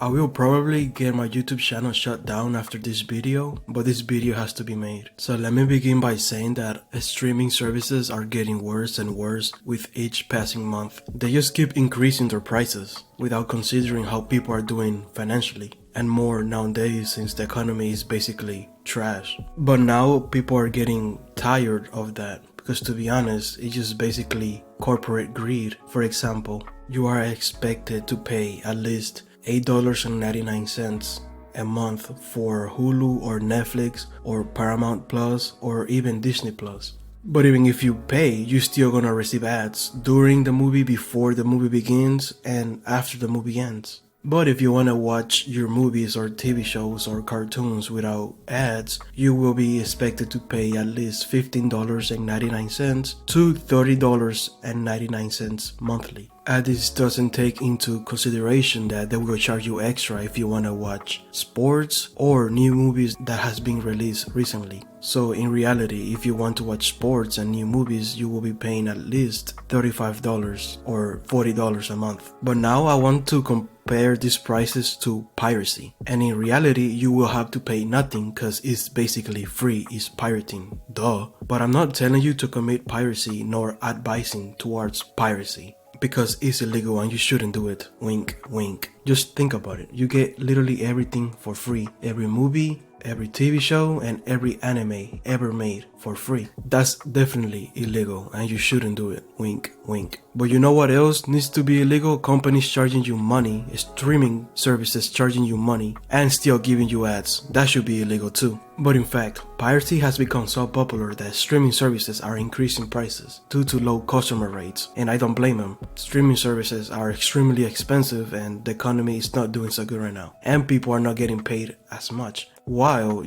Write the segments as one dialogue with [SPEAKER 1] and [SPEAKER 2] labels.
[SPEAKER 1] I will probably get my YouTube channel shut down after this video, but this video has to be made. So let me begin by saying that streaming services are getting worse and worse with each passing month. They just keep increasing their prices without considering how people are doing financially, and more nowadays since the economy is basically trash. But now people are getting tired of that because, to be honest, it's just basically corporate greed. For example, you are expected to pay at least $8.99 a month for Hulu or Netflix or Paramount Plus or even Disney Plus. But even if you pay, you're still gonna receive ads during the movie, before the movie begins, and after the movie ends. But if you want to watch your movies or TV shows or cartoons without ads, you will be expected to pay at least $15.99 to $30.99 monthly. And this doesn't take into consideration that they will charge you extra if you want to watch sports or new movies that has been released recently. So in reality, if you want to watch sports and new movies, you will be paying at least $35 or $40 a month. But now I want to compare these prices to piracy. And in reality, you will have to pay nothing because it's basically free. It's pirating. Duh. But I'm not telling you to commit piracy nor advising towards piracy, because it's illegal and you shouldn't do it. Wink, wink. Just think about it. You get literally everything for free. Every movie, every TV show, and every anime ever made for free. That's definitely illegal and you shouldn't do it. Wink, wink. But you know what else needs to be illegal? Companies charging you money, streaming services charging you money, and still giving you ads. That should be illegal too. But in fact, piracy has become so popular that streaming services are increasing prices due to low customer rates, and I don't blame them. Streaming services are extremely expensive and the economy is not doing so good right now, and people are not getting paid as much. While,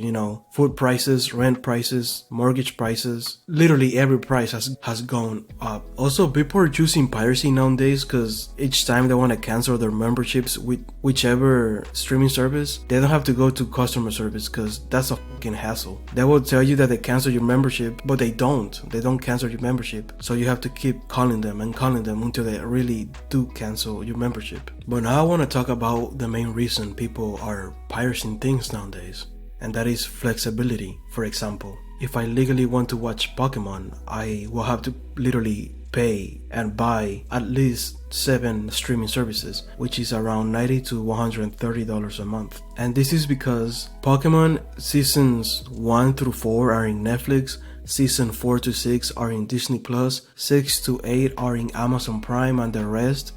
[SPEAKER 1] food prices, rent prices, mortgage prices, literally every price has gone up. Also, people are choosing piracy nowadays because each time they want to cancel their memberships with whichever streaming service, they don't have to go to customer service because that's a fucking hassle. They will tell you that they cancel your membership, but they don't. They don't cancel your membership. So you have to keep calling them until they really do cancel your membership. But now I want to talk about the main reason people are pirating things nowadays, and that is flexibility. For example, if I legally want to watch Pokemon, I will have to literally pay and buy at least 7 streaming services, which is around $90 to $130 a month. And this is because Pokemon seasons 1 through 4 are in Netflix, season 4 to 6 are in Disney Plus, 6 to 8 are in Amazon Prime, and the rest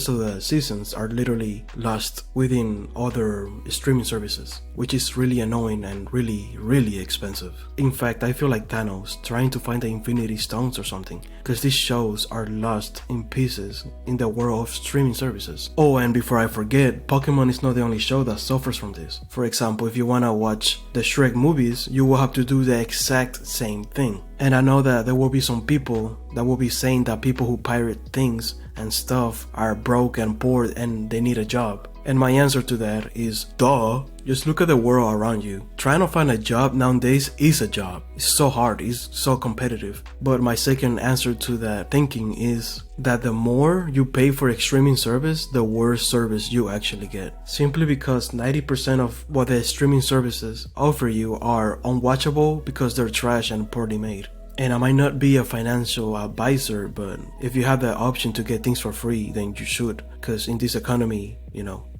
[SPEAKER 1] of the seasons are literally lost within other streaming services, which is really annoying and really expensive. In fact, I feel like Thanos trying to find the Infinity Stones or something, because these shows are lost in pieces in the world of streaming services. Oh, and before I forget, Pokemon is not the only show that suffers from this. For example, if you wanna watch the Shrek movies, you will have to do the exact same thing. And I know that there will be some people that will be saying that people who pirate things and stuff are broke and poor and they need a job. And my answer to that is, duh. Just look at the world around you. Trying to find a job nowadays is a job. It's so hard, it's so competitive. But my second answer to that thinking is that the more you pay for a streaming service, the worse service you actually get. Simply because 90% of what the streaming services offer you are unwatchable because they're trash and poorly made. And I might not be a financial advisor, but if you have the option to get things for free, then you should. Because in this economy,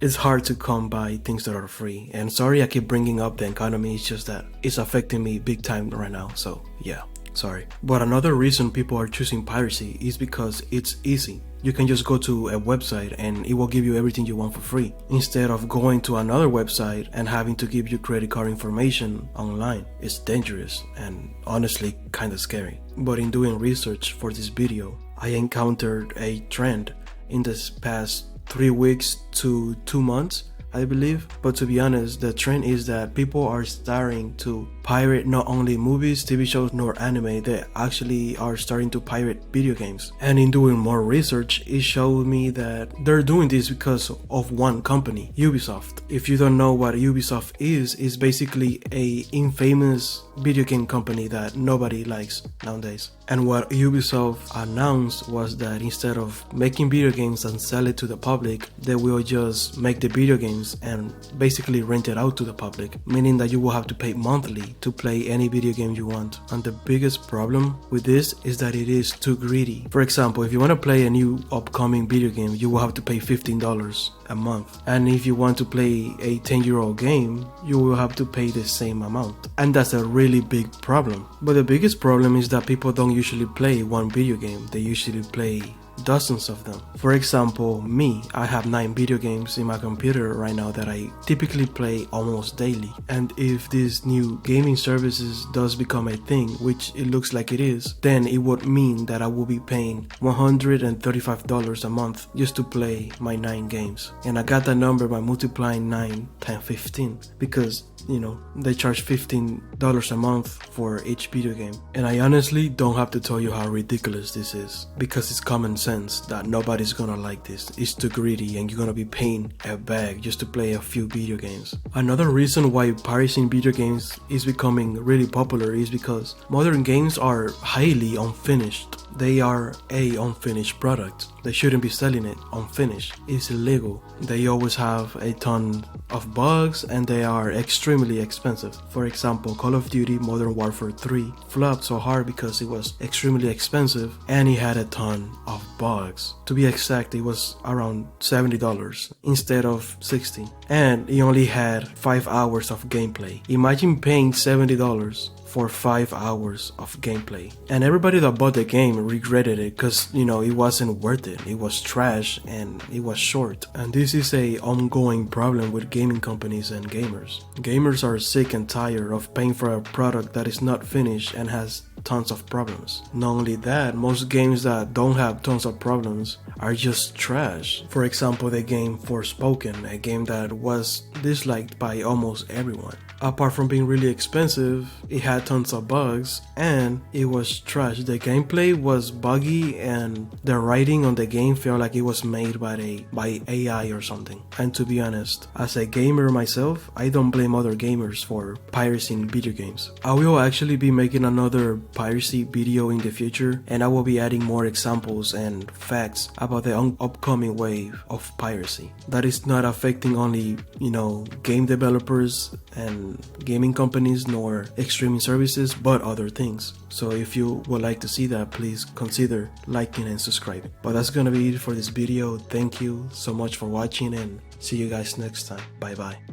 [SPEAKER 1] it's hard to come by things that are free. And sorry I keep bringing up the economy, it's just that it's affecting me big time right now. So yeah, sorry. But another reason people are choosing piracy is because it's easy. You can just go to a website and it will give you everything you want for free, instead of going to another website and having to give you credit card information online. It's dangerous and honestly kinda scary. But in doing research for this video, I encountered a trend in this past 3 weeks to 2 months, I believe. But to be honest, the trend is that people are starting to pirate not only movies, TV shows, nor anime, they actually are starting to pirate video games. And in doing more research, it showed me that they're doing this because of one company, Ubisoft. If you don't know what Ubisoft is, it's basically a infamous video game company that nobody likes nowadays. And what Ubisoft announced was that instead of making video games and sell it to the public, they will just make the video games games and basically rent it out to the public, meaning that you will have to pay monthly to play any video game you want. And the biggest problem with this is that it is too greedy. For example, if you want to play a new upcoming video game, you will have to pay $15 a month. And if you want to play a 10-year-old game, you will have to pay the same amount. And that's a really big problem. But the biggest problem is that people don't usually play one video game. They usually play dozens of them. For example, me, I have 9 video games in my computer right now that I typically play almost daily. And if these new gaming services does become a thing, which it looks like it is, then it would mean that I will be paying $135 a month just to play my 9 games. And I got that number by multiplying 9 times 15 because, you know, they charge $15 a month for each video game. And I honestly don't have to tell you how ridiculous this is, because it's common sense that nobody's gonna like this. It's too greedy and you're gonna be paying a bag just to play a few video games. Another reason why piracy in video games is becoming really popular is because modern games are highly unfinished. They are a unfinished product. They shouldn't be selling it unfinished. It's illegal. They always have a ton of bugs and they are extremely expensive. For example, Call of Duty Modern Warfare 3 flopped so hard because it was extremely expensive and it had a ton of bugs. To be exact, it was around $70 instead of $60, and it only had 5 hours of gameplay. Imagine paying $70 for 5 hours of gameplay. And everybody that bought the game regretted it because, you know, it wasn't worth it. It was trash and it was short. And this is a ongoing problem with gaming companies and gamers. Gamers are sick and tired of paying for a product that is not finished and has tons of problems. Not only that, most games that don't have tons of problems are just trash. For example, the game Forspoken, a game that was disliked by almost everyone. Apart from being really expensive, it had tons of bugs and it was trash. The gameplay was buggy and the writing on the game felt like it was made by AI or something. And to be honest, as a gamer myself, I don't blame other gamers for piracy in video games. I will actually be making another piracy video in the future, and I will be adding more examples and facts about the upcoming wave of piracy that is not affecting only, you know, game developers and gaming companies nor streaming services, but other things. So if you would like to see that, please consider liking and subscribing. But that's gonna be it for this video. Thank you so much for watching and see you guys next time. Bye bye.